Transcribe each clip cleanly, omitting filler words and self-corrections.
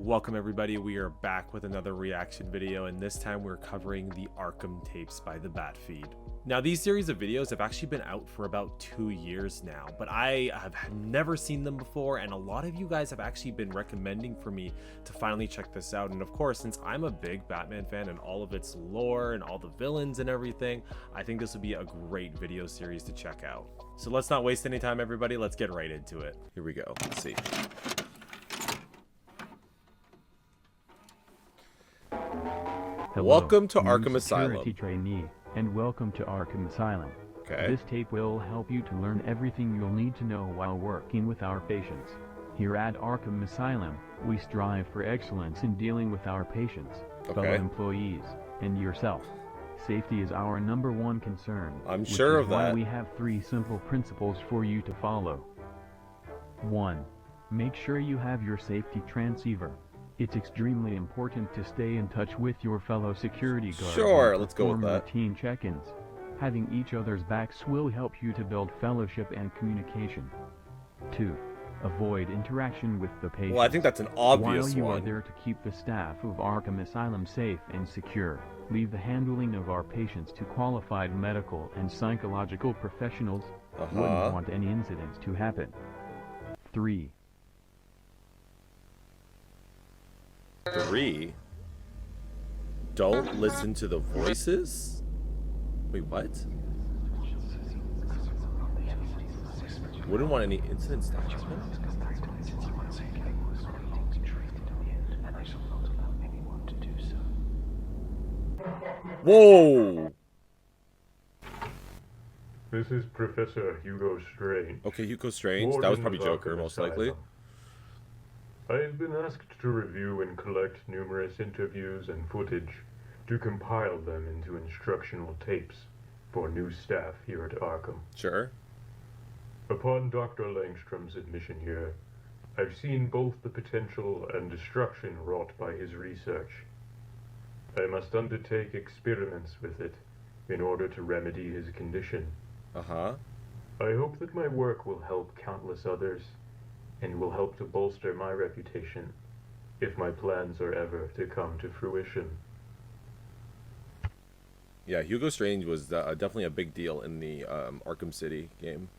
Welcome everybody, we are back with another reaction video, and this time we're covering the Arkham tapes by the Batfeed. Now these series of videos have actually been out for about 2 years now, but I have never seen them before, and a lot of you guys have actually been recommending for me to finally check this out. And of course, since I'm a big Batman fan and all of its lore and all the villains and everything, I think this would be a great video series to check out. So let's not waste any time everybody, let's get right into it. Here we go, let's see. Hello, welcome to new Arkham security Asylum. trainee, and welcome to Arkham Asylum. Okay. This tape will help you to learn everything you'll need to know while working with our patients. Here at Arkham Asylum, we strive for excellence in dealing with our patients, fellow employees, and yourself. Safety is our #1 concern. I'm sure of why that. we have 3 simple principles for you to follow. 1. Make sure you have your safety transceiver. It's extremely important to stay in touch with your fellow security guards. Sure, let's go with perform that. routine check-ins. Having each other's backs will help you to build fellowship and communication. 2. Avoid interaction with the patient. Well, I think that's an obvious While you are one. there to keep the staff of Arkham Asylum safe and secure, leave the handling of our patients to qualified medical and psychological professionals. Wouldn't want any incidents to happen. 3. 3. Don't listen to the voices? Wait, what? Wouldn't want any incidents to happen? Whoa! This is Professor Hugo Strange. Okay, Hugo Strange. That was probably Joker, most likely. I have been asked to review and collect numerous interviews and footage to compile them into instructional tapes for new staff here at Arkham. Sure. Upon Dr. Langstrom's admission here, I've seen both the potential and destruction wrought by his research. I must undertake experiments with it in order to remedy his condition. I hope that my work will help countless others, and will help to bolster my reputation if my plans are ever to come to fruition. Yeah, Hugo Strange was definitely a big deal in the Arkham City game.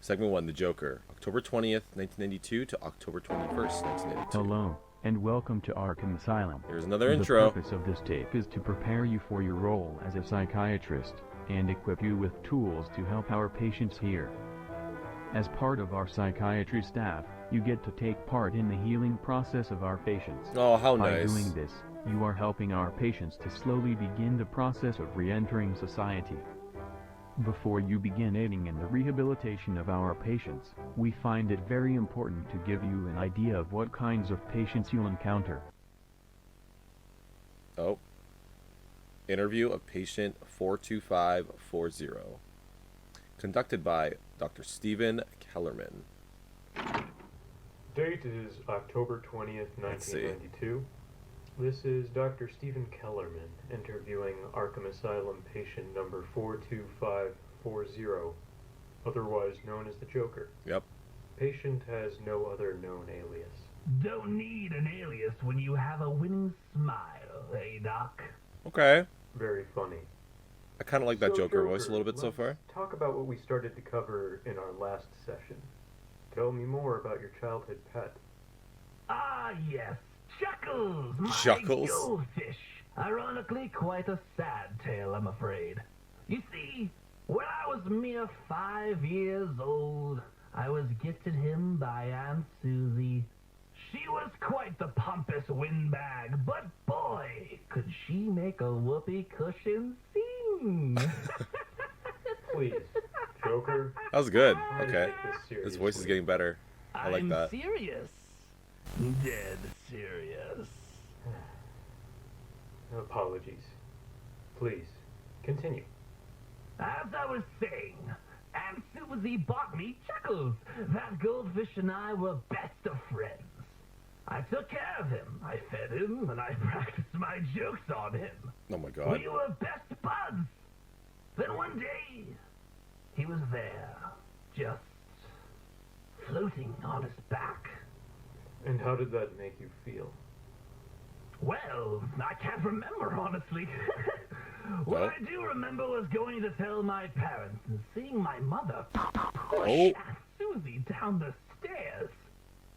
Segment 1, The Joker, October 20th, 1992 to October 21st, 1992. Hello, and welcome to Arkham Asylum. Here's another intro. The purpose of this tape is to prepare you for your role as a psychiatrist, and equip you with tools to help our patients here. As part of our psychiatry staff, you get to take part in the healing process of our patients. Oh, how By nice. doing this, you are helping our patients to slowly begin the process of re-entering society. Before you begin aiding in the rehabilitation of our patients, we find it very important to give you an idea of what kinds of patients you'll encounter. Oh. Interview of patient 42540. Conducted by Dr. Stephen Kellerman. Date is October 20th, 1992. This is Dr. Stephen Kellerman interviewing Arkham Asylum patient number 42540, otherwise known as the Joker. Yep. Patient has no other known alias. Don't need an alias when you have a winning smile, eh, Doc? Okay. Very funny. I kind of like that So, Joker voice a little bit so let's far. Talk about what we started to cover in our last session. Tell me more about your childhood pet. Ah, yes, Chuckles, my Chuckles? goldfish. Ironically, quite a sad tale, I'm afraid. You see, when I was mere 5 years old, I was gifted him by Aunt Susie. She was quite the pompous windbag, but boy, could she make a whoopee cushion sing. Please, Joker. That was good. try to Okay. take this His voice is seriously. getting better. I like I'm that. serious. Dead serious. Apologies. Please, continue. As I was saying, Aunt Susie bought me Chuckles. That goldfish and I were best of friends. I took care of him. I fed him, and I practiced my jokes on him. Oh my god. We were best buds. Then one day, he was there, just floating on his back. And how did that make you feel? Well, I can't remember, honestly. What Well. I do remember was going to tell my parents and seeing my mother push Oh. Aunt Susie down the stairs.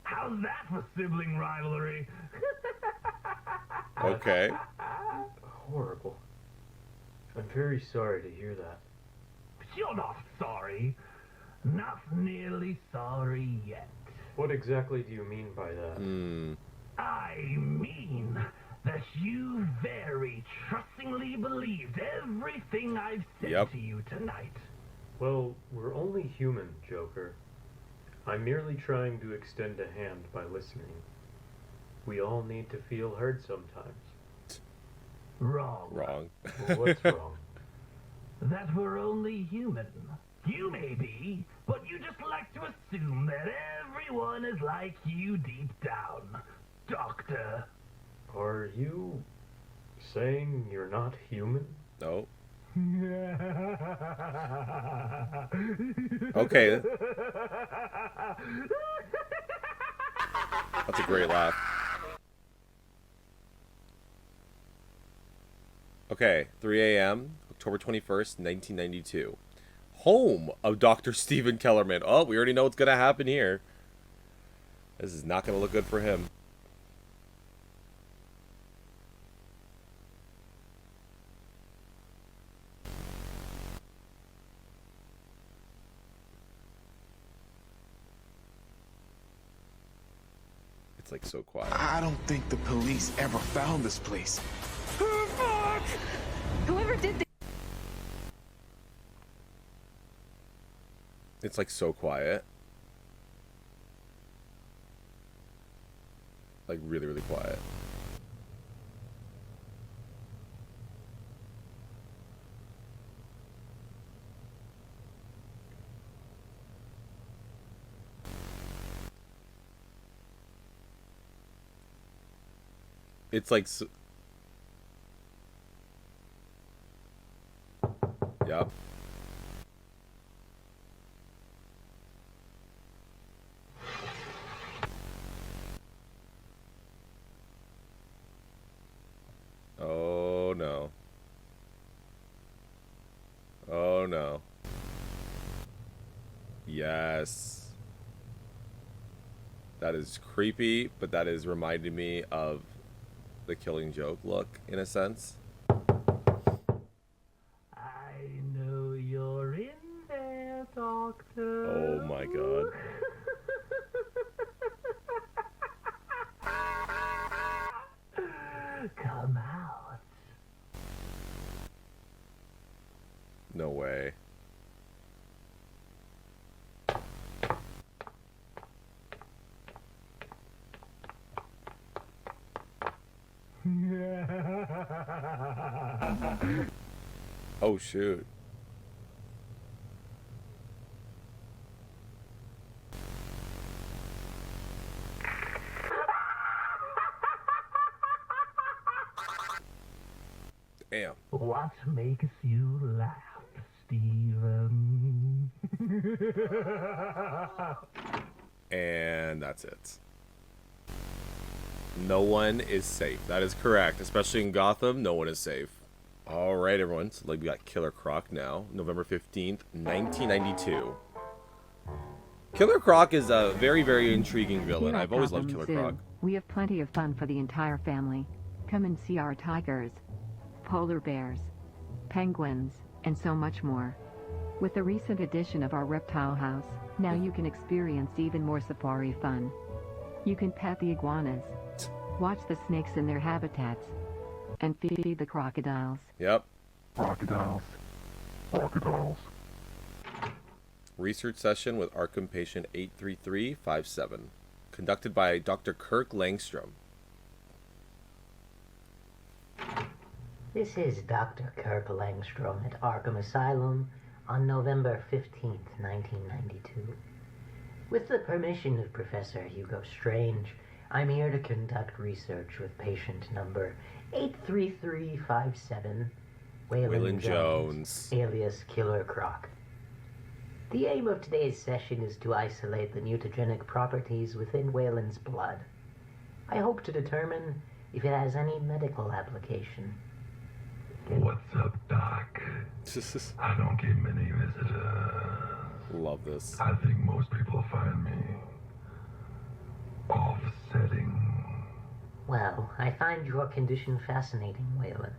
How's that for sibling rivalry? Okay. Horrible. I'm very sorry to hear that. You're not sorry. Not nearly sorry yet. What exactly do you mean by that? I mean that you very trustingly believed everything I've said Yep. to you tonight. Well, we're only human, Joker. I'm merely trying to extend a hand by listening. We all need to feel heard sometimes. Wrong. Wrong. Well, what's wrong? That we're only human. You may be, but you just like to assume that everyone is like you deep down. Doctor. Are you saying you're not human? No. Okay. That's a great laugh. Okay, 3 a.m., October 21st, 1992. Home of Dr. Stephen Kellerman. Oh, we already know what's going to happen here. This is not going to look good for him. It's like so quiet. I don't think the police ever found this place. Whoever did this. It's like so quiet. Like really, really quiet. It's like yep. Oh no. Oh no. Yes. That is creepy, but that is reminding me of the Killing Joke look, in a sense. I know you're in there, Doctor. Oh my god. Come out. No way. Oh shoot. Damn. What makes you laugh, Steven? And that's it. No one is safe. That is correct. Especially in Gotham, no one is safe. Alright, everyone. So like we got Killer Croc now. November 15th, 1992. Killer Croc is a very, very intriguing villain. Here at I've always loved Gotham Killer Zoo, Croc. We have plenty of fun for the entire family. Come and see our tigers, polar bears, penguins, and so much more. With the recent addition of our reptile house, now you can experience even more safari fun. You can pet the iguanas, watch the snakes in their habitats, and feed the crocodiles. Yep. Crocodiles. Crocodiles. Research session with Arkham patient 83357. Conducted by Dr. Kirk Langstrom. This is Dr. Kirk Langstrom at Arkham Asylum on November 15th, 1992. With the permission of Professor Hugo Strange, I'm here to conduct research with patient number 83357, Waylon Jones. alias Killer Croc. The aim of today's session is to isolate the mutagenic properties within Waylon's blood. I hope to determine if it has any medical application. What's up, Doc? I don't get many visitors. Love this. I think most people find me offsetting. Well, I find your condition fascinating, Waylon.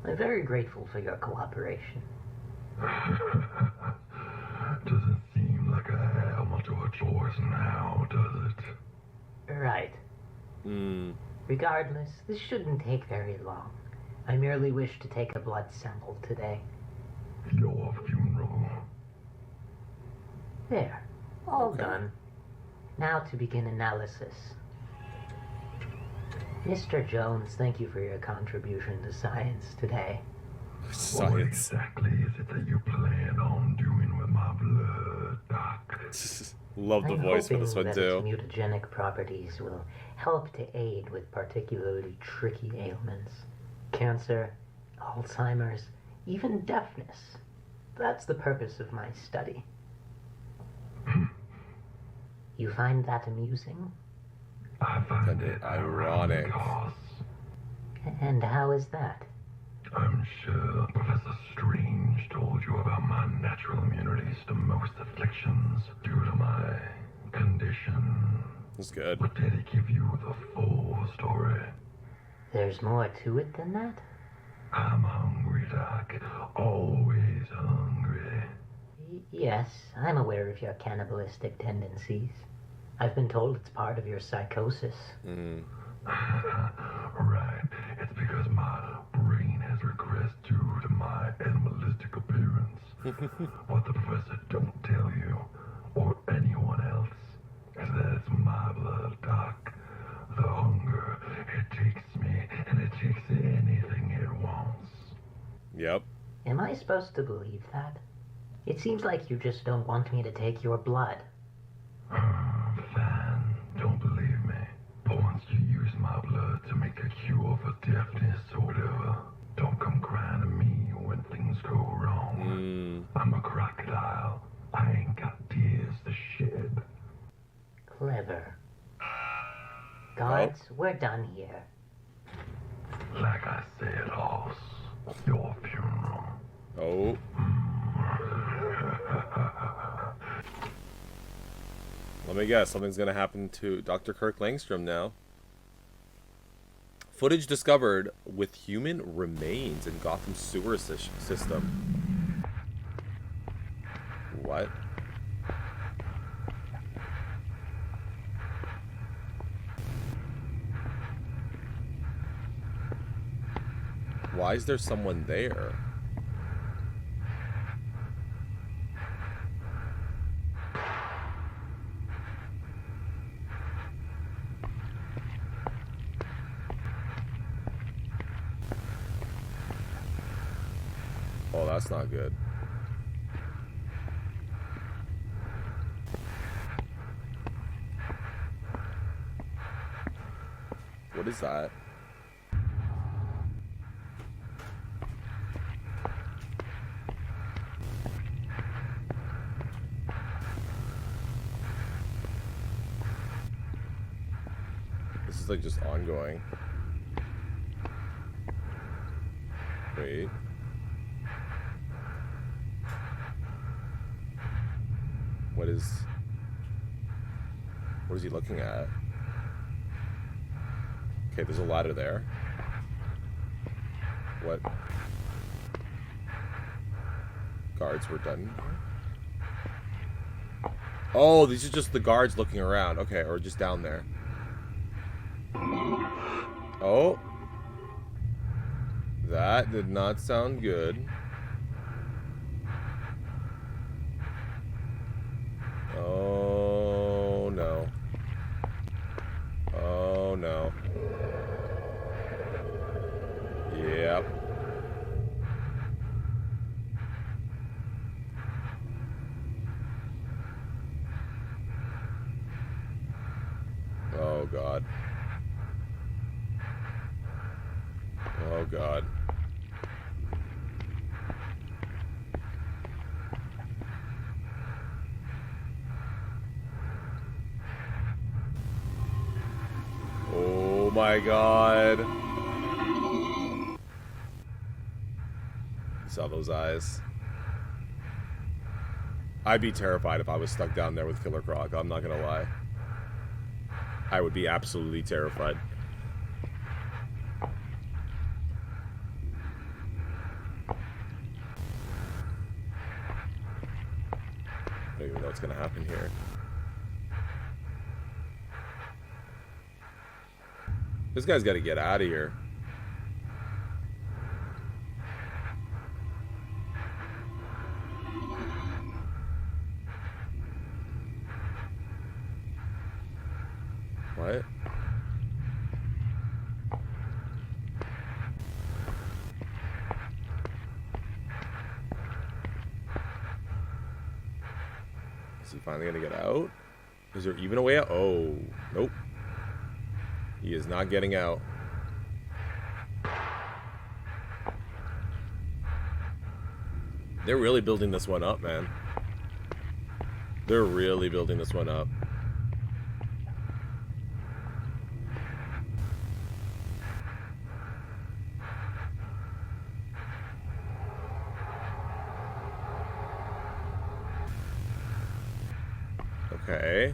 I'm very grateful for your cooperation. Doesn't seem like I have much of a choice now, does it? Right. Regardless, this shouldn't take very long. I merely wish to take a blood sample today. Your funeral. There. All done. Now to begin analysis. Mr. Jones, thank you for your contribution to science today. What Science. exactly is it that you plan on doing with my blood, Doc? Love the I'm voice for hoping this one that too. its mutagenic properties will help to aid with particularly tricky ailments. Cancer, Alzheimer's, even deafness. That's the purpose of my study. You find that amusing? I find And it ironic. because And how is that? I'm sure Professor Strange told you about my natural immunities to most afflictions due to my condition. That's good. But did he give you the full story? There's more to it than that? I'm hungry, Doc. Always hungry. Yes, I'm aware of your cannibalistic tendencies. I've been told it's part of your psychosis. Right. It's because my brain has regressed due to my animalistic appearance. What the professor don't tell you, or anyone else, is that it's my blood, Doc. The hunger, it takes me, and it takes anything it wants. Yep. Am I supposed to believe that? It seems like you just don't want me to take your blood. Fine, don't believe me. But once you use my blood to make a cure for deafness or whatever, don't come crying to me when things go wrong. I'm a crocodile. I ain't got tears to shed. Clever. Guards, we're done here. Like I said, Hoss, your funeral. Oh. Let me guess, something's gonna happen to Dr. Kirk Langstrom now. Footage discovered with human remains in Gotham sewer system. What? Why is there someone there? Oh, that's not good. What is that? This is like just ongoing. Wait. What is he looking at? Okay, there's a ladder there. What? Guards were done. Oh, these are just the guards looking around. Okay, or just down there. Oh. That did not sound good. Oh no. Oh no. Yep. Oh god. Oh god. Oh my god. You saw those eyes. I'd be terrified if I was stuck down there with Killer Croc. I'm not gonna lie. I would be absolutely terrified. I don't even know what's gonna happen here. This guy's gotta get out of here. What? Is he finally gonna get out? Is there even a way out? Oh, nope. He is not getting out. They're really building this one up, man. They're really building this one up. Okay.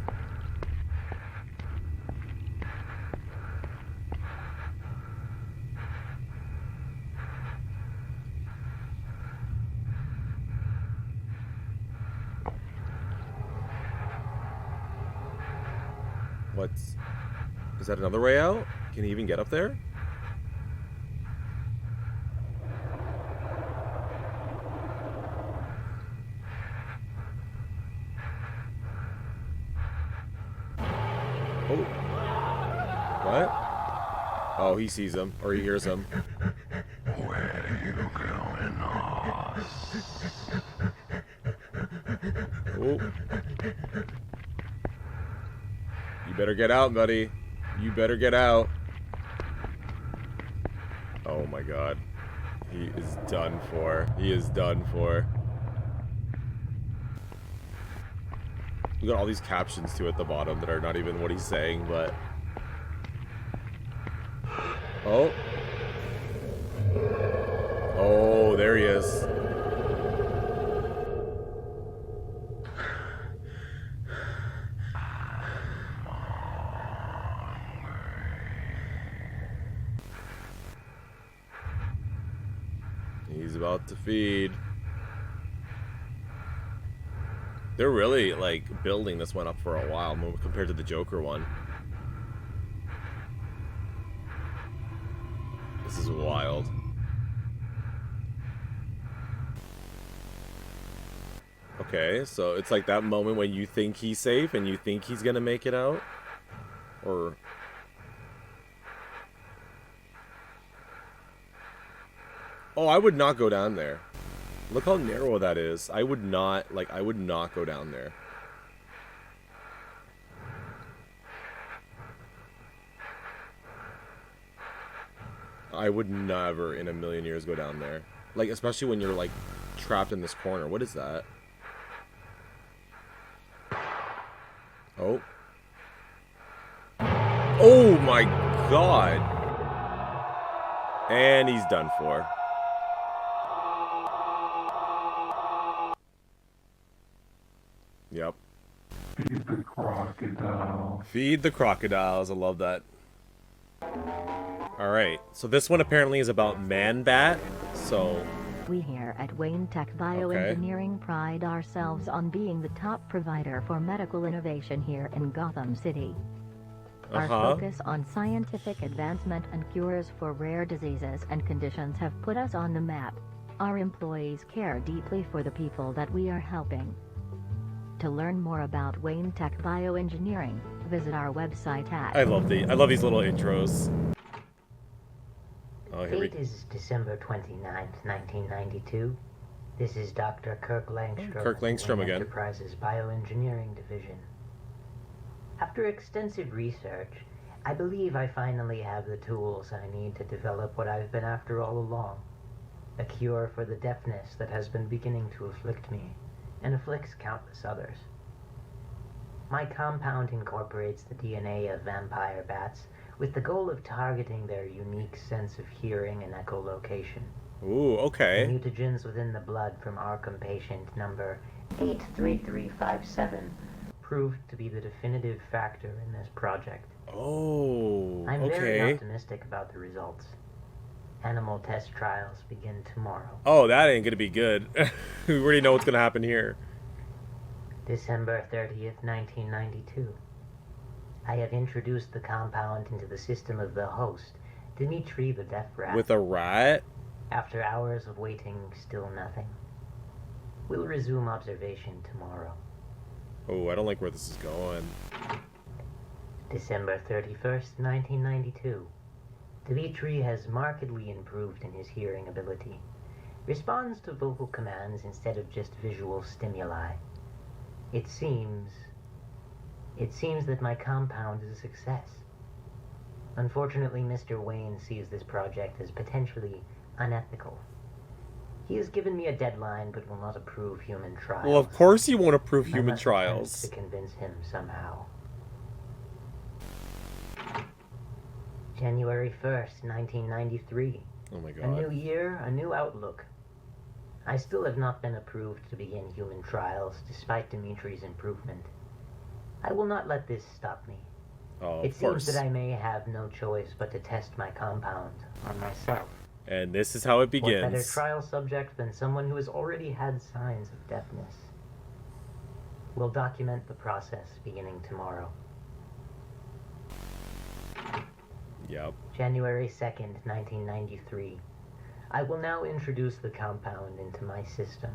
What's... Is that another way out? Can he even get up there? Oh. What? Oh, he sees him. Or he hears him. Where are you going, Oz? Oh. You better get out, buddy. You better get out. Oh my god. He is done for. He is done for. We got all these captions too at the bottom that are not even what he's saying, but... Oh. Oh, there he is. He's about to feed. They're really, like, building this one up for a while compared to the Joker one. This is wild. Okay, so it's like that moment when you think he's safe and you think he's gonna make it out? Or... Oh, I would not go down there. Look how narrow that is. I would not, like, I would not go down there. I would never in a million years go down there. Like, especially when you're, like, trapped in this corner. What is that? Oh. Oh my god. And he's done for. Yep. Feed the crocodiles. Feed the crocodiles. I love that. Alright, so this one apparently is about Man-Bat, so... We here at Wayne Tech Bioengineering pride ourselves on being the top provider for medical innovation here in Gotham City. Our focus on scientific advancement and cures for rare diseases and conditions have put us on the map. Our employees care deeply for the people that we are helping. To learn more about Wayne Tech Bioengineering, visit our website at... I love these little intros. Oh, Date is December 29th, 1992. This is Dr. Kirk Langstrom. Kirk Langstrom Wayne again. Enterprises Bioengineering Division. After extensive research, I believe I finally have the tools I need to develop what I've been after all along. A cure for the deafness that has been beginning to afflict me, and afflicts countless others. My compound incorporates the DNA of vampire bats with the goal of targeting their unique sense of hearing and echolocation. Ooh, okay. The mutagens within the blood from Arkham patient number 83357 proved to be the definitive factor in this project. Oh, I'm okay. very optimistic about the results. Animal test trials begin tomorrow. Oh, that ain't gonna be good. We already know what's gonna happen here. December 30th, 1992. I have introduced the compound into the system of the host, Dimitri the Deaf Rat. With a rat? After hours of waiting, still nothing. We'll resume observation tomorrow. Oh, I don't like where this is going. December 31st, 1992. Dimitri has markedly improved in his hearing ability. Responds to vocal commands instead of just visual stimuli. It seems that my compound is a success. Unfortunately, Mr. Wayne sees this project as potentially unethical. He has given me a deadline but will not approve human trials. Well, of course you won't approve human I must trials. attempt to convince him somehow. January 1st, 1993. Oh my A god. new year, a new outlook. I still have not been approved to begin human trials, despite Dimitri's improvement. I will not let this stop me. Oh, It of course. seems that I may have no choice but to test my compound on myself. And this is how it What better begins. trial subject than someone who has already had signs of deafness? We'll document the process beginning tomorrow. Yep. January 2nd, 1993. I will now introduce the compound into my system.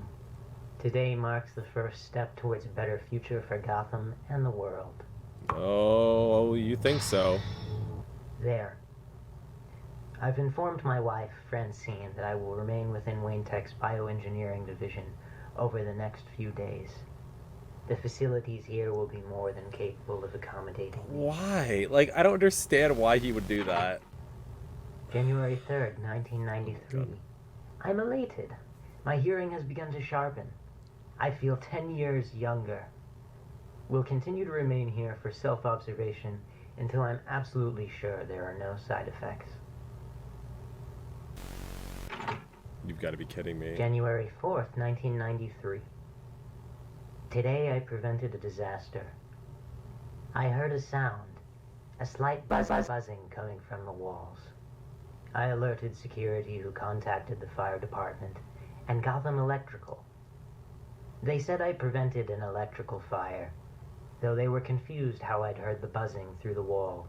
Today marks the first step towards a better future for Gotham and the world. Oh, you think so? There. I've informed my wife, Francine, that I will remain within Wayne Tech's bioengineering division over the next few days. The facilities here will be more than capable of accommodating me. Why? Like, I don't understand why he would do that. January 3rd, 1993. I'm elated. My hearing has begun to sharpen. I feel 10 years younger. We'll continue to remain here for self-observation until I'm absolutely sure there are no side effects. You've got to be kidding me. January 4th, 1993. Today I prevented a disaster. I heard a sound, a slight buzzing coming from the walls. I alerted security, who contacted the fire department and Gotham Electrical. They said I prevented an electrical fire, though they were confused how I'd heard the buzzing through the wall.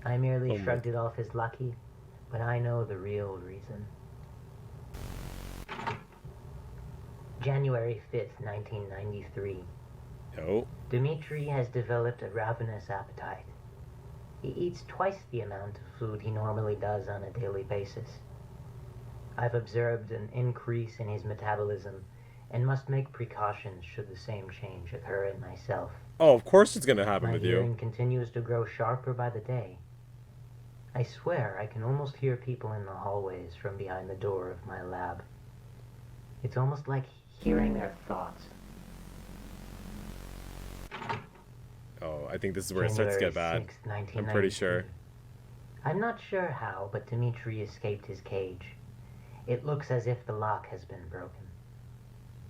I merely shrugged it off as lucky, but I know the real reason. January 5th, 1993. Oh. Dimitri has developed a ravenous appetite. He eats twice the amount of food he normally does on a daily basis. I've observed an increase in his metabolism and must make precautions should the same change occur in myself. Oh, of course it's gonna happen My with hearing you. continues to grow sharper by the day. I swear I can almost hear people in the hallways from behind the door of my lab. It's almost like hearing their thoughts. Oh, I think this is where it starts to get bad. January 6th, I'm pretty sure. I'm not sure how, but Dimitri escaped his cage. It looks as if the lock has been broken.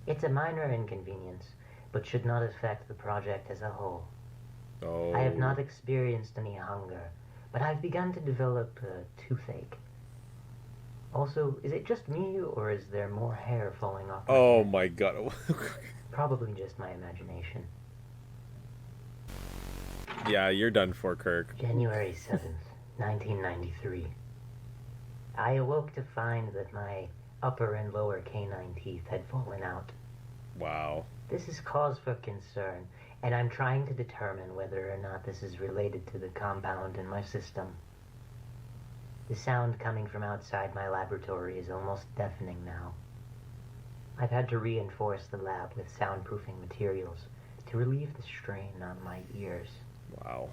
It's a minor inconvenience, but should not affect the project as a whole. Oh. I have not experienced any hunger, but I've begun to develop a toothache. Also, is it just me, or is there more hair falling off my Oh head? my god. Probably just my imagination. Yeah, you're done for, Kirk. January 7th, 1993. I awoke to find that my upper and lower canine teeth had fallen out. Wow. This is cause for concern, and I'm trying to determine whether or not this is related to the compound in my system. The sound coming from outside my laboratory is almost deafening now. I've had to reinforce the lab with soundproofing materials to relieve the strain on my ears. Wow.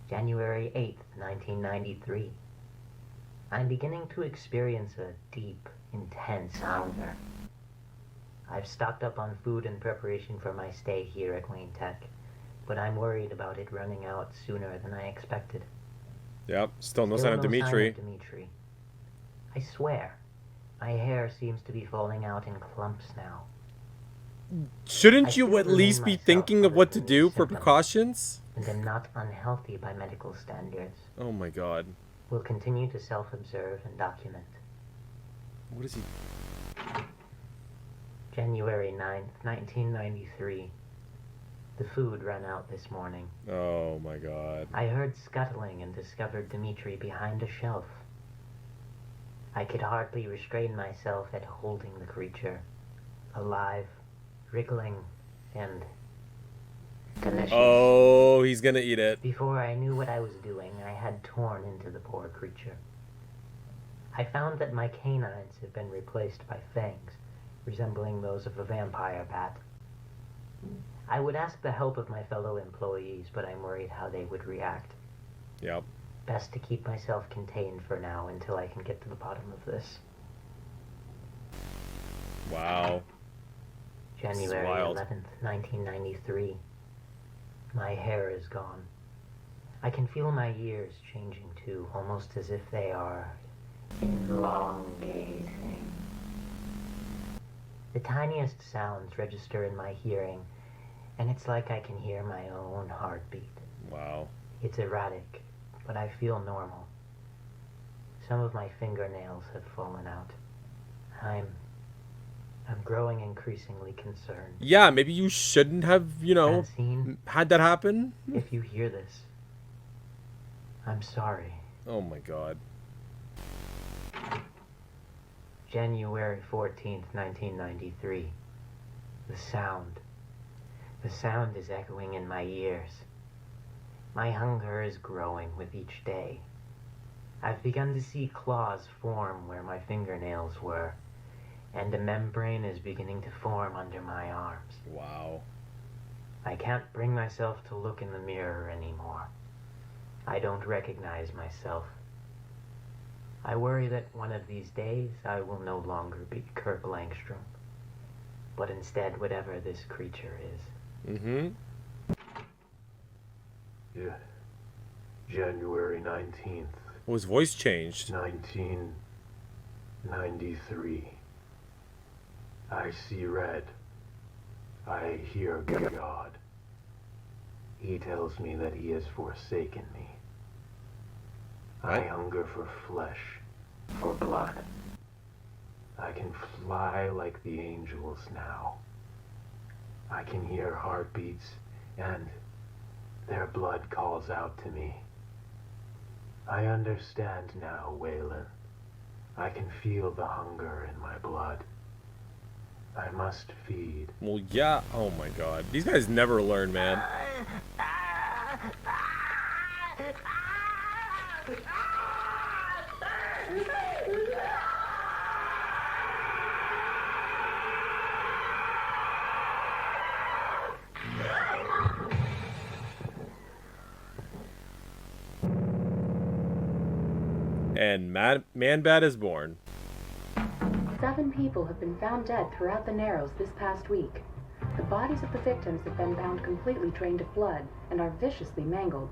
January 8th, 1993. I'm beginning to experience a deep, intense hunger. I've stocked up on food in preparation for my stay here at Wayne Tech, but I'm worried about it running out sooner than I expected. Yep, still no sign of Dimitri. I swear, my hair seems to be falling out in clumps now. Shouldn't you at least be thinking of what to do for precautions? And am not unhealthy by medical standards. Oh my god. Will continue to self-observe and document. What is he? January 9th, 1993. The food ran out this morning. Oh my god. I heard scuttling and discovered Dimitri behind a shelf. I could hardly restrain myself at holding the creature. Alive, wriggling, and delicious. Oh, he's gonna eat it. Before I knew what I was doing, I had torn into the poor creature. I found that my canines had been replaced by fangs, resembling those of a vampire bat. I would ask the help of my fellow employees, but I'm worried how they would react. Yep. Best to keep myself contained for now until I can get to the bottom of this. Wow. January 11th, 1993. My hair is gone. I can feel my ears changing too, almost as if they are elongating. The tiniest sounds register in my hearing, and it's like I can hear my own heartbeat. Wow. It's erratic, but I feel normal. Some of my fingernails have fallen out. I'm growing increasingly concerned. Yeah, maybe you shouldn't have, Francine, had that happen. if you hear this, I'm sorry. Oh my god. January 14th, 1993. The sound. The sound is echoing in my ears. My hunger is growing with each day. I've begun to see claws form where my fingernails were, and a membrane is beginning to form under my arms. Wow. I can't bring myself to look in the mirror anymore. I don't recognize myself. I worry that one of these days I will no longer be Kirk Langstrom, but instead whatever this creature is. Mm-hmm. Yeah. January 19th. Well, his voice changed. 1993. I see red. I hear God. He tells me that he has forsaken me. I hunger for flesh, for blood. I can fly like the angels now. I can hear heartbeats, and their blood calls out to me. I understand now, Waylon. I can feel the hunger in my blood. I must feed. Well, yeah. Oh my god. These guys never learn, man. And Man-Bat is born. 7 people have been found dead throughout the Narrows this past week. The bodies of the victims have been found completely drained of blood and are viciously mangled.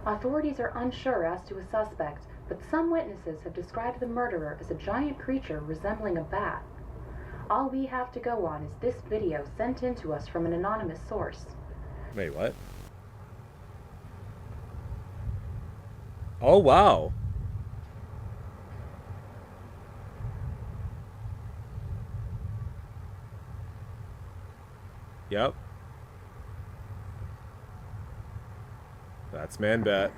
Authorities are unsure as to a suspect, but some witnesses have described the murderer as a giant creature resembling a bat. All we have to go on is this video sent in to us from an anonymous source. Wait, what? Oh, wow. Yep. That's Man-Bat.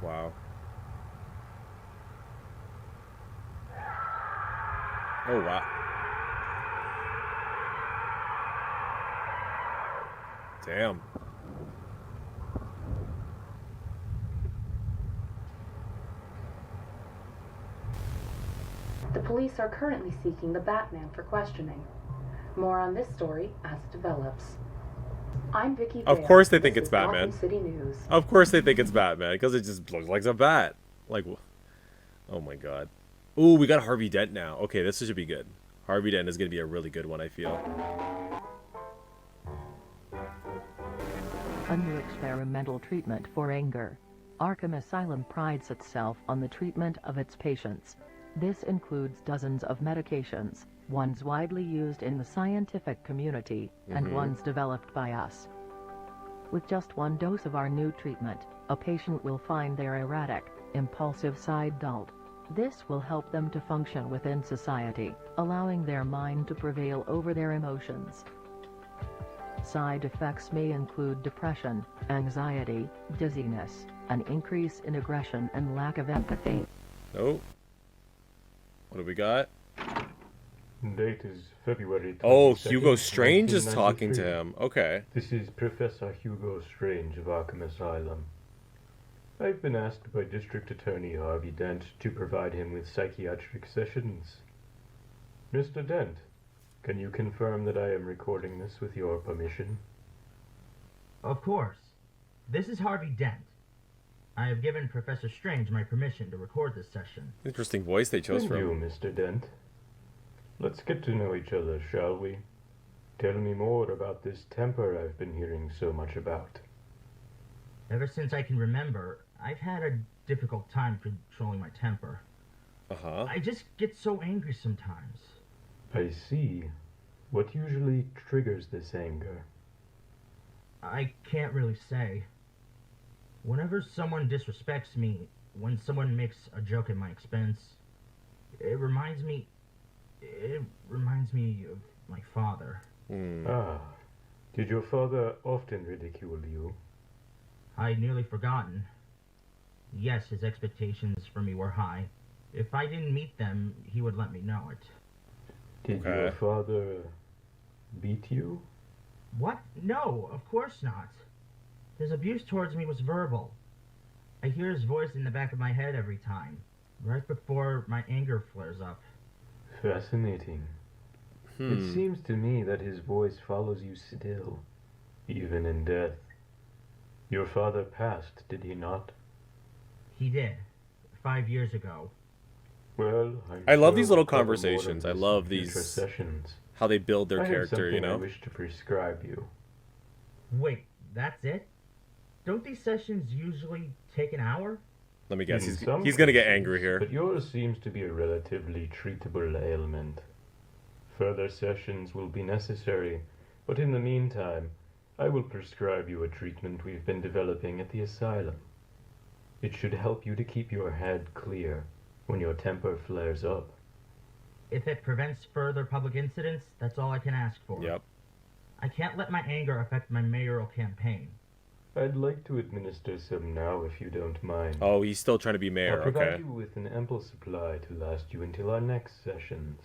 Wow. Oh, wow. Damn. The police are currently seeking the Batman for questioning. More on this story as it develops. I'm Vicky. Of course they think This it's is Batman. Gotham City News. Of course they think it's Batman, because it just looks like a bat. Like, oh my god. Ooh, we got Harvey Dent now. Okay, this should be good. Harvey Dent is going to be a really good one, I feel. Under experimental treatment for anger, Arkham Asylum prides itself on the treatment of its patients. This includes dozens of medications, ones widely used in the scientific community and ones developed by us. With just one dose of our new treatment, a patient will find their erratic, impulsive side dulled. This will help them to function within society, allowing their mind to prevail over their emotions. Side effects may include depression, anxiety, dizziness, an increase in aggression and lack of empathy. Oh. What do we got? Date is February 22nd, Oh, Hugo Strange is talking to him. Okay. This is Professor Hugo Strange of Arkham Asylum. I've been asked by District Attorney Harvey Dent to provide him with psychiatric sessions. Mr. Dent, can you confirm that I am recording this with your permission? Of course. This is Harvey Dent. I have given Professor Strange my permission to record this session. Interesting voice they chose Thank from. you, Mr. Dent. Let's get to know each other, shall we? Tell me more about this temper I've been hearing so much about. Ever since I can remember, I've had a difficult time controlling my temper. I just get so angry sometimes. I see. What usually triggers this anger? I can't really say. Whenever someone disrespects me, when someone makes a joke at my expense, it reminds me of my father. Ah, did your father often ridicule you? I'd nearly forgotten. Yes, his expectations for me were high. If I didn't meet them, he would let me know it. Did your father beat you? What? No, of course not. His abuse towards me was verbal. I hear his voice in the back of my head every time, right before my anger flares up. Fascinating. It seems to me that his voice follows you still, even in death. Your father passed, did he not? He did, 5 years ago. Well, I love these little conversations. I love these sessions. How they build their character, you know. I wish to prescribe you. Wait, that's it? Don't these sessions usually take an hour? Let me guess. He's gonna get angry here. But yours seems to be a relatively treatable ailment. Further sessions will be necessary, but in the meantime, I will prescribe you a treatment we've been developing at the asylum. It should help you to keep your head clear when your temper flares up. If it prevents further public incidents, that's all I can ask for. Yep. I can't let my anger affect my mayoral campaign. I'd like to administer some now, if you don't mind. Oh, he's still trying to be mayor, I'll provide okay. you with an ample supply to last you until our next sessions.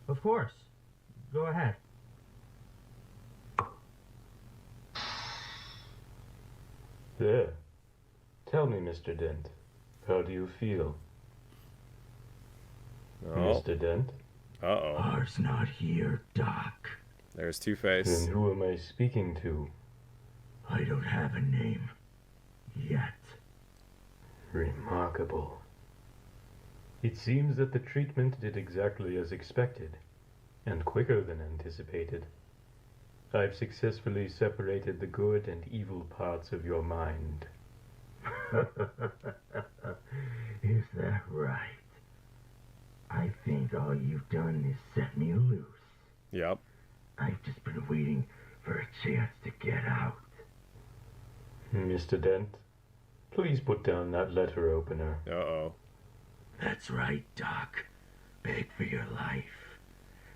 Of course. Go ahead. There. Tell me, Mr. Dent, how do you feel? Oh. Mr. Dent? Uh-oh. Ours not here, Doc. There's Two-Face. Then who am I speaking to? I don't have a name. Yet. Remarkable. It seems that the treatment did exactly as expected, and quicker than anticipated. I've successfully separated the good and evil parts of your mind. Is that right? I think all you've done is set me loose. Yep. I've just been waiting for a chance to get out. Mr. Dent, please put down that letter opener. Uh-oh. That's right, Doc. Beg for your life.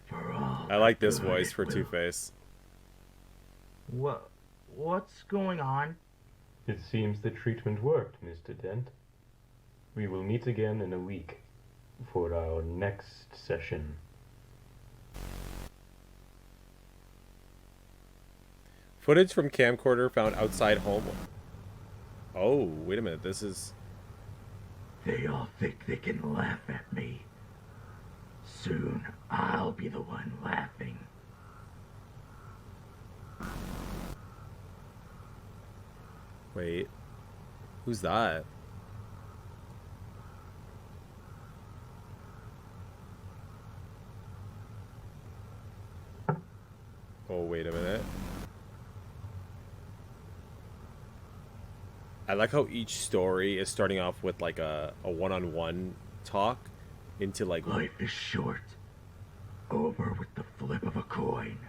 For all. I like this voice for Two-Face. What's going on? It seems the treatment worked, Mr. Dent. We will meet again in a week for our next session. Footage from camcorder found outside home. Oh, wait a minute. This is... They all think they can laugh at me. Soon, I'll be the one laughing. Wait. Who's that? Oh, wait a minute. I like how each story is starting off with like a one-on-one talk into like... Life is short. Over with the flip of a coin.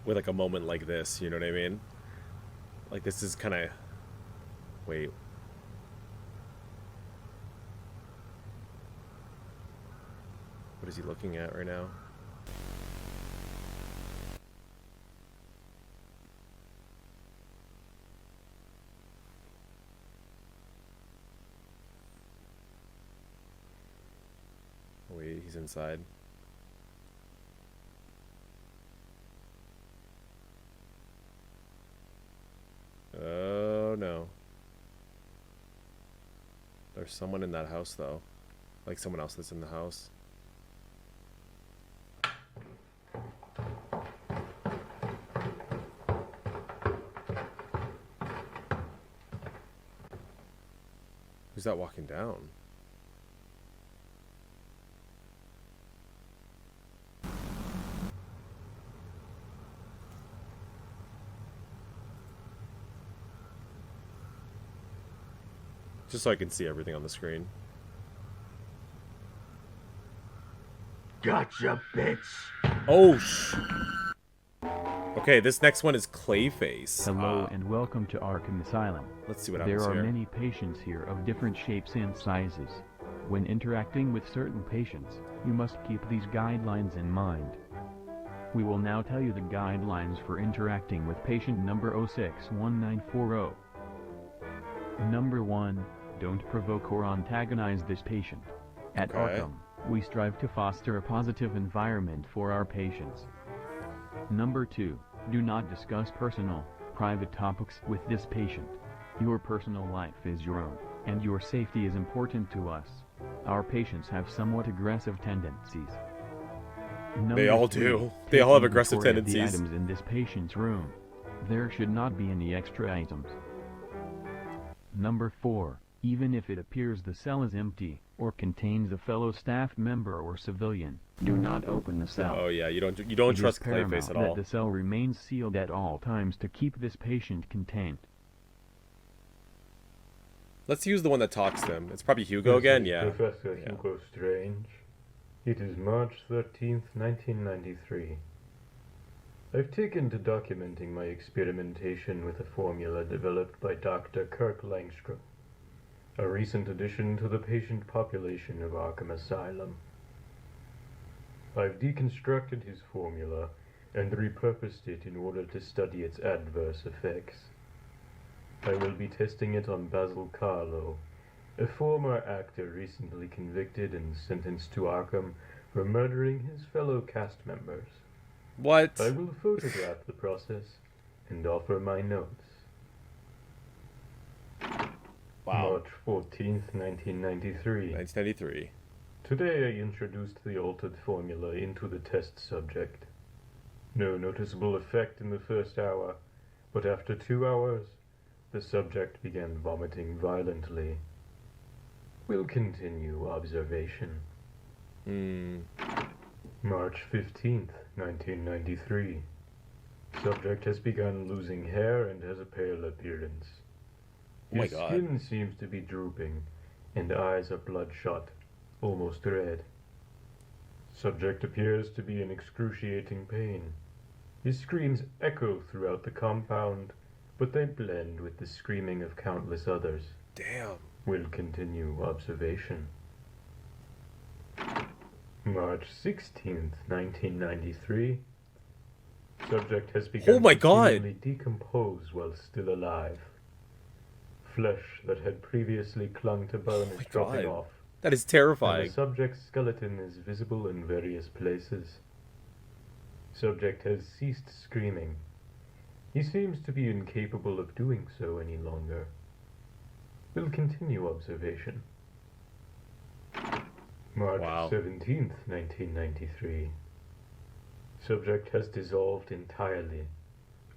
With like a moment like this, you know what I mean? Like this is kind of... Wait. What is he looking at right now? Wait, he's inside. Oh no. There's someone in that house though. Like someone else that's in the house. Who's that walking down? Just so I can see everything on the screen. Gotcha, bitch! Oh, Okay, this next one is Clayface. Hello and welcome to Arkham Asylum. Let's see what happens here. There are here. many patients here of different shapes and sizes. When interacting with certain patients, you must keep these guidelines in mind. We will now tell you the guidelines for interacting with patient number 061940. Number 1. Don't provoke or antagonize this patient. At Arkham, we strive to foster a positive environment for our patients. Number 2. Do not discuss personal, private topics with this patient. Your personal life is your own, and your safety is important to us. Our patients have somewhat aggressive tendencies. They all do. They all have aggressive tendencies. The items in this patient's room. There should not be any extra items. Number 4. Even if it appears the cell is empty, or contains a fellow staff member or civilian, do not open the cell. Oh yeah, you don't trust Clayface at all. That the cell remains sealed at all times to keep this patient contained. Let's use the one that talks to him. It's probably Hugo again, yeah. Professor Hugo Strange. It is March 13th, 1993. I've taken to documenting my experimentation with a formula developed by Dr. Kirk Langstrom, a recent addition to the patient population of Arkham Asylum. I've deconstructed his formula and repurposed it in order to study its adverse effects. I will be testing it on Basil Carlo, a former actor recently convicted and sentenced to Arkham for murdering his fellow cast members. What? I will photograph the process and offer my notes. Wow. March 14th, 1993. 1993. Today I introduced the altered formula into the test subject. No noticeable effect in the first hour, but after 2 hours, the subject began vomiting violently. We'll continue observation. March 15th, 1993. Subject has begun losing hair and has a pale appearance. His skin seems to be drooping, and eyes are bloodshot, almost red. Subject appears to be in excruciating pain. His screams echo throughout the compound, but they blend with the screaming of countless others. Damn. We'll continue observation. March 16th, 1993. Subject has begun to decompose while still alive. Flesh that had previously clung to bone is dropping off. That is terrifying. And the subject's skeleton is visible in various places. Subject has ceased screaming. He seems to be incapable of doing so any longer. We'll continue observation. March 17th, 1993. Subject has dissolved entirely.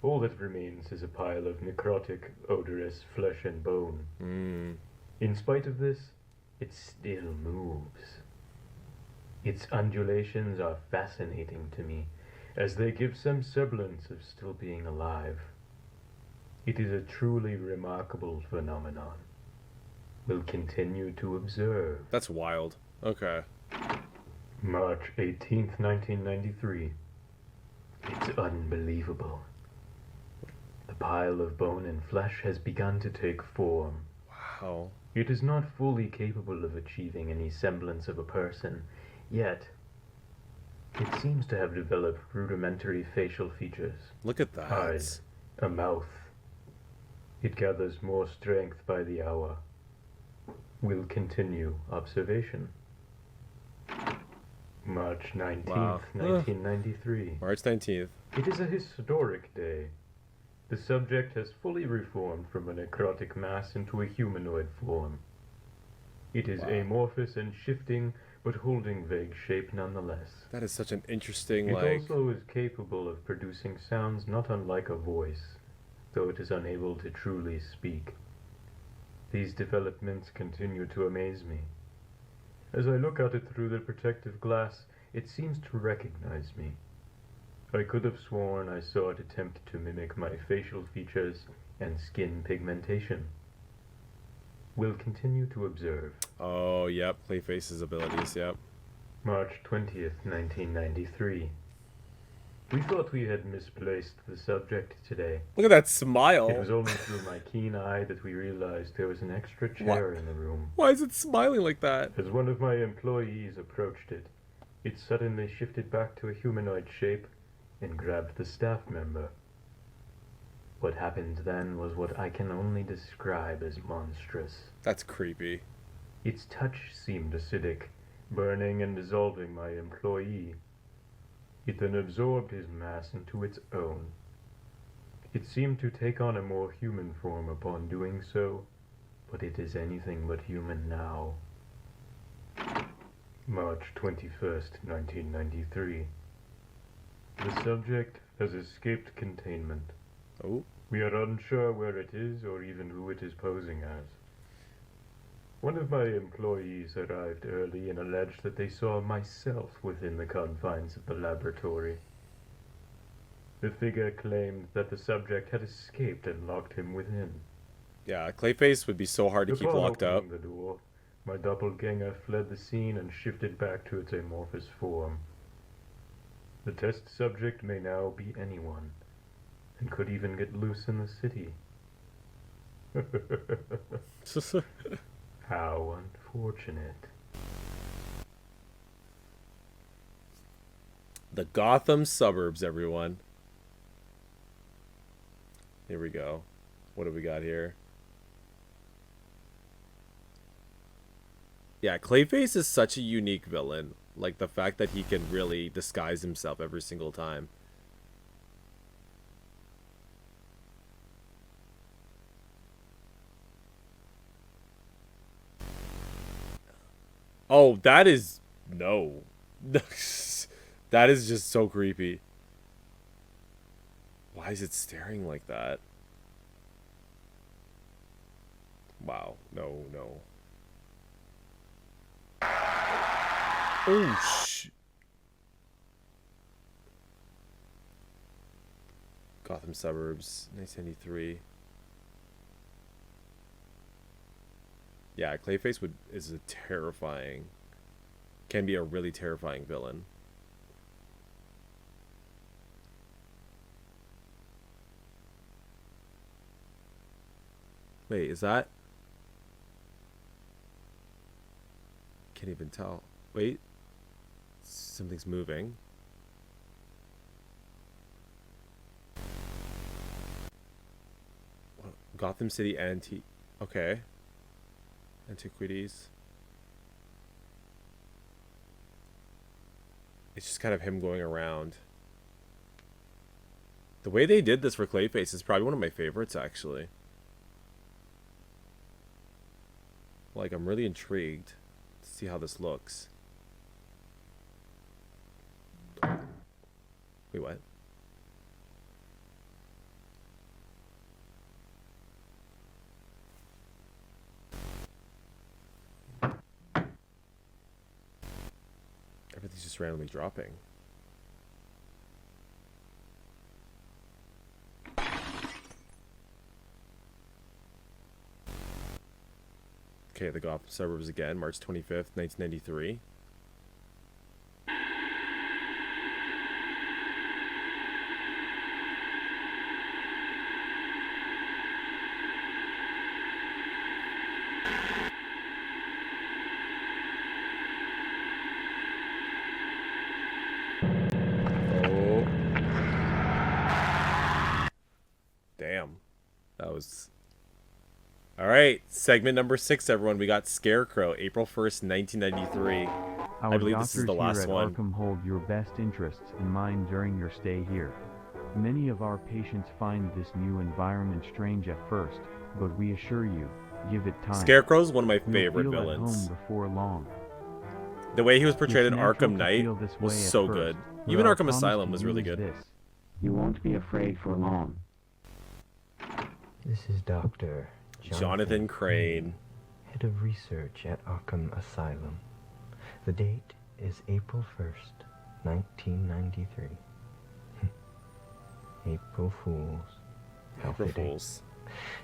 All that remains is a pile of necrotic, odorous flesh and bone. In spite of this, it still moves. Its undulations are fascinating to me, as they give some semblance of still being alive. It is a truly remarkable phenomenon. We'll continue to observe. That's wild. Okay. March 18th, 1993. It's unbelievable. The pile of bone and flesh has begun to take form. Wow. It is not fully capable of achieving any semblance of a person, yet it seems to have developed rudimentary facial features. Look at that. Eyes, a mouth. It gathers more strength by the hour. We'll continue observation. March 19th, Wow. 1993. March 19th. It is a historic day. The subject has fully reformed from a necrotic mass into a humanoid form. It is amorphous and shifting, but holding vague shape nonetheless. That is such an interesting, It also is capable of producing sounds not unlike a voice, though it is unable to truly speak. These developments continue to amaze me. As I look at it through the protective glass, it seems to recognize me. I could have sworn I saw it attempt to mimic my facial features and skin pigmentation. We'll continue to observe. Oh, yep. Clayface's abilities, yep. March 20th, 1993. We thought we had misplaced the subject today. Look at that smile. It was only through my keen eye that we realized there was an extra chair in the room. Why is it smiling like that? As one of my employees approached it, it suddenly shifted back to a humanoid shape and grabbed the staff member. What happened then was what I can only describe as monstrous. That's creepy. Its touch seemed acidic, burning and dissolving my employee. It then absorbed his mass into its own. It seemed to take on a more human form upon doing so, but it is anything but human now. March 21st, 1993. The subject has escaped containment. Oh. We are unsure where it is or even who it is posing as. One of my employees arrived early and alleged that they saw myself within the confines of the laboratory. The figure claimed that the subject had escaped and locked him within. Yeah, Clayface would be so hard to keep Upon locked up. opening the door, my doppelganger fled the scene and shifted back to its amorphous form. The test subject may now be anyone, and could even get loose in the city. How unfortunate. The Gotham suburbs, everyone. Here we go. What do we got here? Yeah, Clayface is such a unique villain. Like, the fact that he can really disguise himself every single time. Oh, that is... No. That is just so creepy. Why is it staring like that? Wow. No, no. Oh, Gotham Suburbs, 1993. Yeah, Clayface is a terrifying... Can be a really terrifying villain. Wait, is that... Can't even tell. Wait. Something's moving. Gotham City Antique. Okay. Antiquities. It's just kind of him going around. The way they did this for Clayface is probably one of my favorites, actually. Like, I'm really intrigued to see how this looks. Wait, what? Everything's just randomly dropping. Okay, the Gotham suburbs again, March 25th, 1993. Oh. Damn. That was... Alright, segment number 6, everyone. We got Scarecrow, April 1st, 1993. I believe this is the last one. Our doctors here at Arkham hold your best interests in mind during your stay here. Many of our patients find this new environment strange at first, but we assure you, give it time. Scarecrow's one of my favorite You'll feel villains. At home before long. The way he was portrayed in It's natural Arkham to Knight feel this was way at so first, good. but Even our Arkham promise Asylum to was you really is good. this. You won't be afraid for long. This is Dr. Jonathan Crane, head of research at Arkham Asylum. The date is April 1st, 1993. April Fools. April Fools.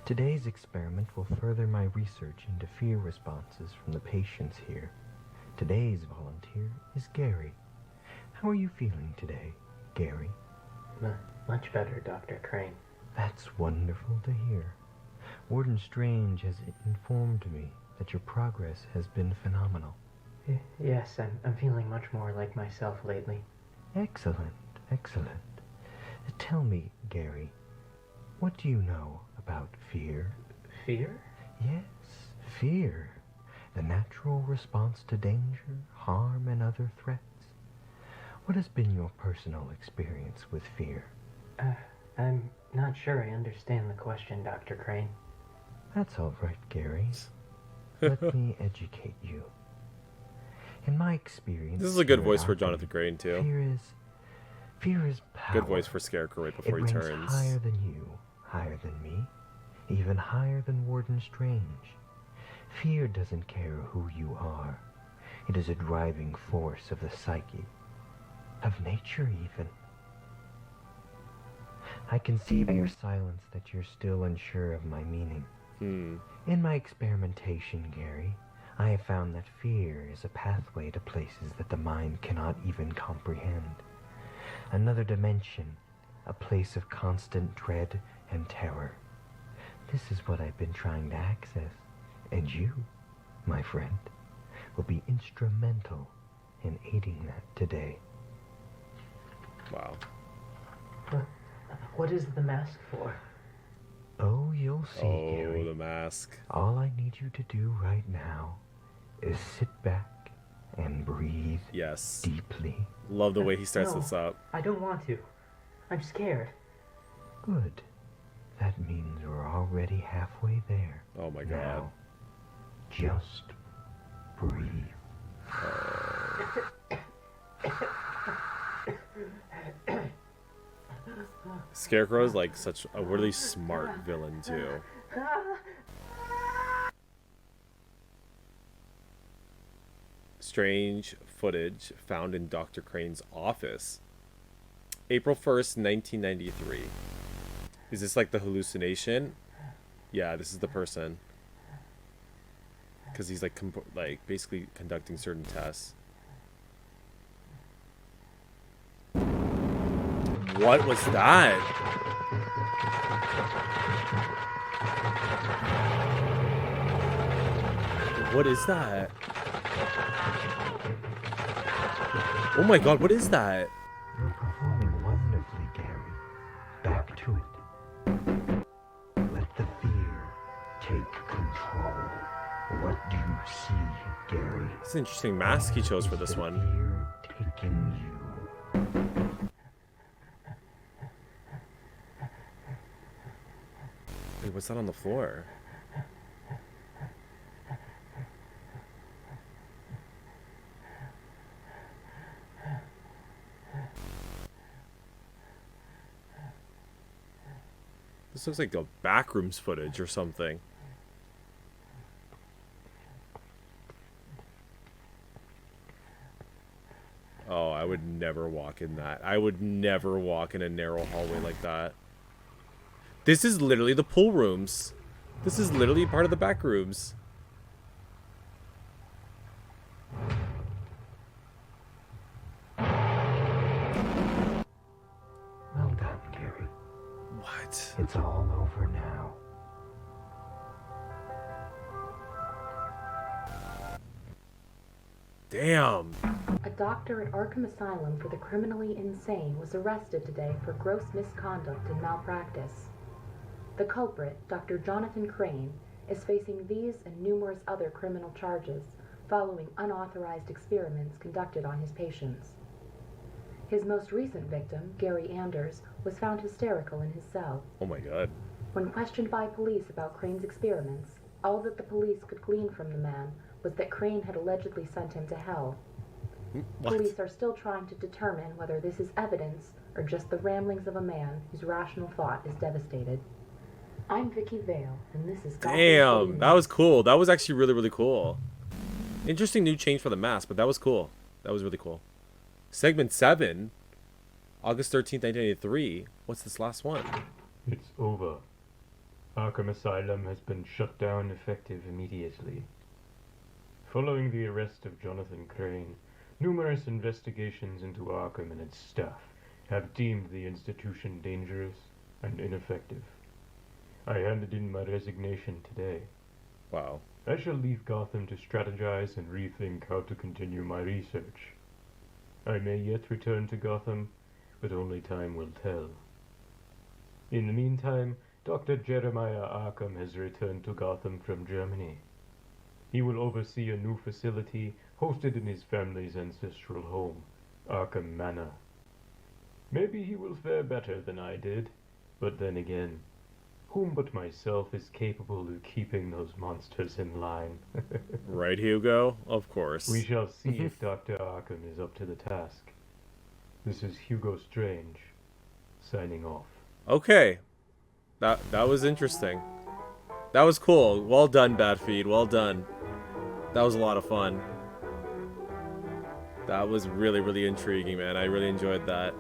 Today's experiment will further my research into fear responses from the patients here. Today's volunteer is Gary. How are you feeling today, Gary? Much better, Dr. Crane. That's wonderful to hear. Warden Strange has informed me that your progress has been phenomenal. Yes, I'm feeling much more like myself lately. Excellent, excellent. Tell me, Gary, what do you know about fear? Fear? Yes, fear. The natural response to danger, harm, and other threats. What has been your personal experience with fear? I'm not sure I understand the question, Dr. Crane. That's all right, Gary. Let me educate you. In my experience... This is a good voice for Jonathan Crane, too. Fear is power. Good voice for Scarecrow right before he turns. Higher than you, higher than me, even higher than Warden Strange. Fear doesn't care who you are. It is a driving force of the psyche, of nature even. I can see by your silence that you're still unsure of my meaning. In my experimentation, Gary, I have found that fear is a pathway to places that the mind cannot even comprehend. Another dimension, a place of constant dread and terror. This is what I've been trying to access, and you, my friend, will be instrumental in aiding that today. Wow. What is the mask for? Oh, you'll see, Gary. Oh, the mask. All I need you to do right now is sit back and breathe deeply. Love the way he starts No, this up. I don't want to. I'm scared. Good. That means we're already halfway there. Oh my god. Now, just breathe. Scarecrow's like such a really smart villain too. Strange footage found in Dr. Crane's office. April 1st, 1993. Is this like the hallucination? Yeah, this is the person. Because he's like basically conducting certain tests. What was that? What is that? Oh my god, what is that? You're performing wonderfully, Gary. Back to it. Let the fear take control. What do you see, Gary? It's an interesting mask he chose for this one. Fear taking you. Wait, what's that on the floor? This looks like a backrooms footage or something. never walk in that. I would never walk in a narrow hallway like that. This is literally the pool rooms. This is literally part of the back rooms. Well done, Gary. What? It's all over now. Damn. A doctor at Arkham Asylum for the criminally insane was arrested today for gross misconduct and malpractice. The culprit, Dr. Jonathan Crane, is facing these and numerous other criminal charges following unauthorized experiments conducted on his patients. His most recent victim, Gary Anders, was found hysterical in his cell. Oh my god. When questioned by police about Crane's experiments, all that the police could glean from the man was that Crane had allegedly sent him to hell. What? Police are still trying to determine whether this is evidence or just the ramblings of a man whose rational thought is devastated. I'm Vicky Vale, and this is Gotham City Damn, that was News. cool. That was actually really, really cool. Interesting new change for the mask, but that was cool. That was really cool. Segment 7, August 13th, 1983. What's this last one? It's over. Arkham Asylum has been shut down effective immediately. Following the arrest of Jonathan Crane, numerous investigations into Arkham and its staff have deemed the institution dangerous and ineffective. I handed in my resignation today. Wow. I shall leave Gotham to strategize and rethink how to continue my research. I may yet return to Gotham, but only time will tell. In the meantime, Dr. Jeremiah Arkham has returned to Gotham from Germany. He will oversee a new facility hosted in his family's ancestral home, Arkham Manor. Maybe he will fare better than I did, but then again, whom but myself is capable of keeping those monsters in line? Right, Hugo? Of course. We shall see if Dr. Arkham is up to the task. This is Hugo Strange, signing off. Okay. That was interesting. That was cool. Well done, Batfeed. Well done. That was a lot of fun. That was really, really intriguing, man. I really enjoyed that.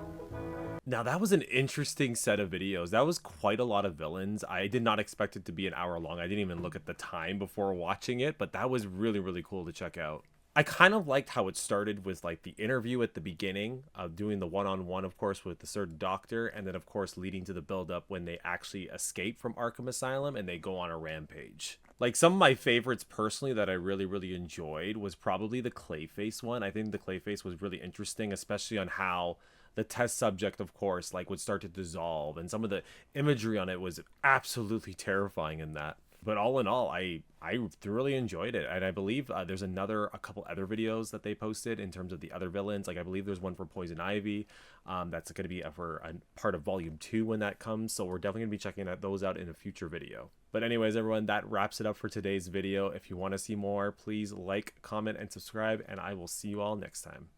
Now, that was an interesting set of videos. That was quite a lot of villains. I did not expect it to be an hour long. I didn't even look at the time before watching it, but that was really, really cool to check out. I kind of liked how it started with like the interview at the beginning of doing the one-on-one, of course, with the certain doctor, and then of course leading to the build-up when they actually escape from Arkham Asylum and they go on a rampage. Like, some of my favorites personally that I really, really enjoyed was probably the Clayface one. I think the Clayface was really interesting, especially on how the test subject, of course, like would start to dissolve, and some of the imagery on it was absolutely terrifying in that. But all in all, I thoroughly enjoyed it, and I believe there's a couple other videos that they posted in terms of the other villains. Like, I believe there's one for Poison Ivy, that's going to be for a part of Volume 2 when that comes, so we're definitely going to be checking those out in a future video. But anyways, everyone, that wraps it up for today's video. If you want to see more, please like, comment, and subscribe, and I will see you all next time.